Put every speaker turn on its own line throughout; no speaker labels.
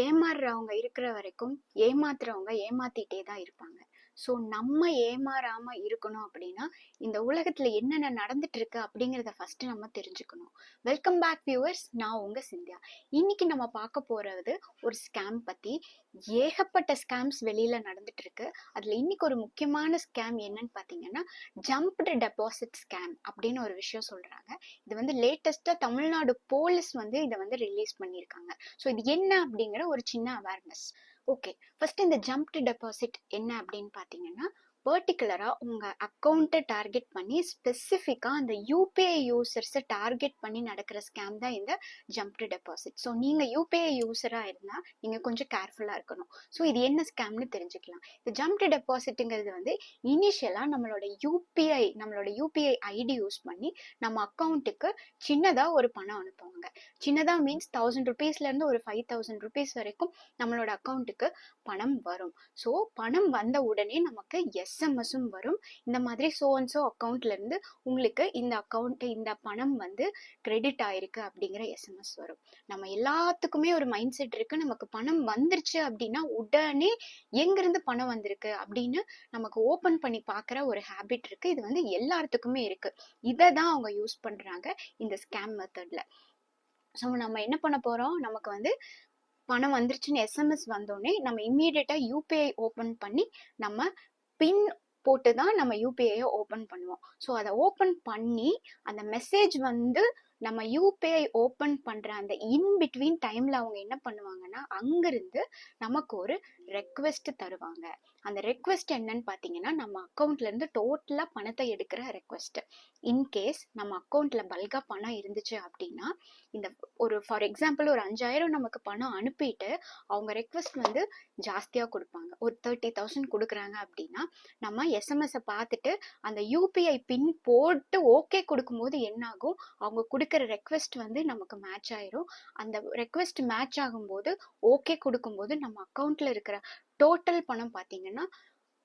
ஏமாறுறவங்க இருக்கிற வரைக்கும் ஏமாத்துறவங்க ஏமாத்திட்டே தான் இருப்பாங்க. ஸோ நம்ம ஏமாறாம இருக்கணும் அப்படின்னா இந்த உலகத்துல என்னென்ன நடந்துட்டு இருக்கு அப்படிங்கிறத ஃபர்ஸ்ட் நம்ம தெரிஞ்சுக்கணும். வெல்கம் பேக் வியூவர்ஸ், நான் உங்க சிந்தியா. இன்னைக்கு நம்ம பார்க்க போறது ஒரு ஸ்கேம் பத்தி. ஏகப்பட்ட ஸ்கேம்ஸ் வெளியில நடந்துட்டு இருக்கு. அதுல இன்னைக்கு ஒரு முக்கியமான ஸ்கேம் என்னன்னு பாத்தீங்கன்னா ஜம்ப்டு டெபாசிட் ஸ்கேம் அப்படின்னு ஒரு விஷயம் சொல்றாங்க. இது வந்து லேட்டஸ்டா தமிழ்நாடு போலீஸ் வந்து இதை வந்து ரிலீஸ் பண்ணியிருக்காங்க. ஸோ இது என்ன அப்படிங்கிற ஒரு சின்ன அவேர்னஸ். ஓகே, ஃபர்ஸ்ட் இந்த ஜம்ப்டு டெபாசிட் என்ன அப்படின்னு பாத்தீங்கன்னா பர்டிகுலரா உங்க அக்கௌண்ட்டை டார்கெட் பண்ணி ஸ்பெசிஃபிக்கா அந்த யூபிஐ யூசர்ஸை டார்கெட் பண்ணி நடக்கிற ஸ்கேம் தான் இந்த ஜம்ப்டு டெபாசிட். ஸோ நீங்க யூபிஐ யூசரா இருந்தா நீங்க கொஞ்சம் கேர்ஃபுல்லா இருக்கணும். ஸோ இது என்ன ஸ்கேம்னு தெரிஞ்சுக்கலாம். இந்த ஜம்ப்டு டெபாசிட்ங்கிறது வந்து இனிஷியலா நம்மளோட யூபிஐ ஐடி யூஸ் பண்ணி நம்ம அக்கௌண்ட்டுக்கு சின்னதா ஒரு பணம் அனுப்புவாங்க. சின்னதா மீன்ஸ் 1000 ருபீஸ்ல இருந்து ஒரு 5000 ருபீஸ் வரைக்கும் நம்மளோட அக்கௌண்ட்டுக்கு பணம் வரும். ஸோ பணம் வந்த உடனே நமக்கு எஸ்எம்எஸும் வரும். இந்த மாதிரி சோ அண்ட் சோ அக்கௌண்ட்ல இருந்து உங்களுக்கு இந்த பணம் வந்து கிரெடிட் ஆயிருக்கு அப்படிங்கிற எஸ்எம்எஸ் வரும். நம்ம எல்லாத்துக்குமே ஒரு மைண்ட் செட் இருக்கு, நமக்கு பணம் வந்துருச்சு அப்படின்னா உடனே எங்கிருந்து பணம் வந்திருக்கு அப்படின்னு நமக்கு ஓபன் பண்ணி பாக்குற ஒரு ஹேபிட் இருக்கு. இது வந்து எல்லாத்துக்குமே இருக்கு. இதை தான் அவங்க யூஸ் பண்றாங்க இந்த ஸ்கேம் மெத்தட்ல. ஸோ நம்ம என்ன பண்ண போறோம், நமக்கு வந்து பணம் வந்துருச்சுன்னு எஸ்எம்எஸ் வந்தோடனே நம்ம இம்மீடியட்டா யூபிஐ ஓபன் பண்ணி நம்ம பின் போட்டு தான் நம்ம யூபிஐயை ஓபன் பண்ணுவோம். ஸோ அதை ஓபன் பண்ணி அந்த மெசேஜ் வந்து நம்ம யூபிஐ ஓபன் பண்ற அந்த இன்பிட்வீன் டைம்ல அவங்க என்ன பண்ணுவாங்கன்னா அங்கிருந்து நமக்கு ஒரு ரெக்வெஸ்ட் தருவாங்க. அந்த ரெக்வெஸ்ட் என்னன்னு பாத்தீங்கன்னா நம்ம அக்கௌண்ட்ல இருந்து டோட்டலா பணத்தை எடுக்கிற ரெக்வெஸ்ட். இன்கேஸ் நம்ம அக்கௌண்ட்ல பல்கா பணம் இருந்துச்சு அப்படின்னா இந்த ஒரு ஃபார் எக்ஸாம்பிள் ஒரு 5000 நமக்கு பணம் அனுப்பிட்டு அவங்க ரெக்வெஸ்ட் வந்து ஜாஸ்தியா கொடுப்பாங்க. ஒரு 30,000 கொடுக்குறாங்க அப்படின்னா நம்ம எஸ்எம்எஸ் பார்த்துட்டு அந்த யூபிஐ பின் போட்டு ஓகே கொடுக்கும்போது என்ன ஆகும், அவங்க கொடுக்குற ரெக்வெஸ்ட் வந்து நமக்கு மேட்ச் ஆயிரும். அந்த ரெக்வெஸ்ட் மேட்ச் ஆகும்போது ஓகே கொடுக்கும்போது நம்ம அக்கௌண்ட்ல இருக்கிற டோட்டல் பணம் பார்த்தீங்கன்னா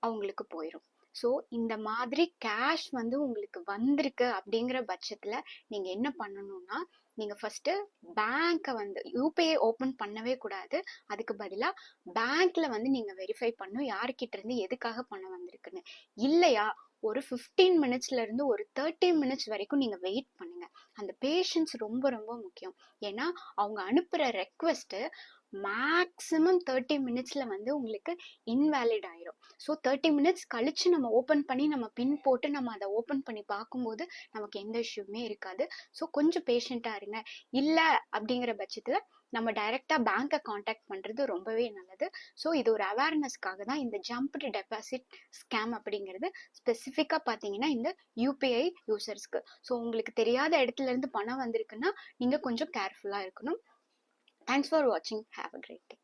அவங்களுக்கு போயிடும். ஸோ இந்த மாதிரி கேஷ் வந்து உங்களுக்கு வந்திருக்கு அப்படிங்கிற பட்சத்துல நீங்க என்ன பண்ணணும்னா நீங்க ஃபர்ஸ்ட் பேங்கை வந்து யூபிஐ ஓபன் பண்ணவே கூடாது. அதுக்கு பதிலா பேங்க்ல வந்து நீங்க வெரிஃபை பண்ணும் யார்கிட்ட இருந்து எதுக்காக பணம் வந்திருக்குன்னு. இல்லையா ஒரு 15 மினிட்ஸ்ல இருந்து ஒரு 30 மினிட்ஸ் வரைக்கும் நீங்க வெயிட் பண்ணுங்க. அந்த பேஷன்ஸ் ரொம்ப ரொம்ப முக்கியம். ஏன்னா அவங்க அனுப்புற ரெக்வெஸ்ட் மேக்ஸிமம் 30 மினிட்ஸ்ல வந்து உங்களுக்கு இன்வேலிட் ஆயிரும். ஸோ 30 மினிட்ஸ் கழிச்சு நம்ம ஓபன் பண்ணி நம்ம பின் போட்டு நம்ம அதை ஓபன் பண்ணி பார்க்கும்போது நமக்கு எந்த இஷ்யூமே இருக்காது. ஸோ கொஞ்சம் பேஷண்டா இருங்க. இல்லை அப்படிங்கிற பட்சத்துல நம்ம டைரக்டா பேங்கை காண்டாக்ட் பண்றது ரொம்பவே நல்லது. ஸோ இது ஒரு அவேர்னஸ்க்காக தான் இந்த ஜம்ப்டு டெபாசிட் ஸ்கேம் அப்படிங்கிறது ஸ்பெசிஃபிக்கா பாத்தீங்கன்னா இந்த யூபிஐ யூசர்ஸ்க்கு. ஸோ உங்களுக்கு தெரியாத இடத்துல இருந்து பணம் வந்திருக்குன்னா நீங்க கொஞ்சம் கேர்ஃபுல்லா இருக்கணும். Thanks for watching. Have a great day.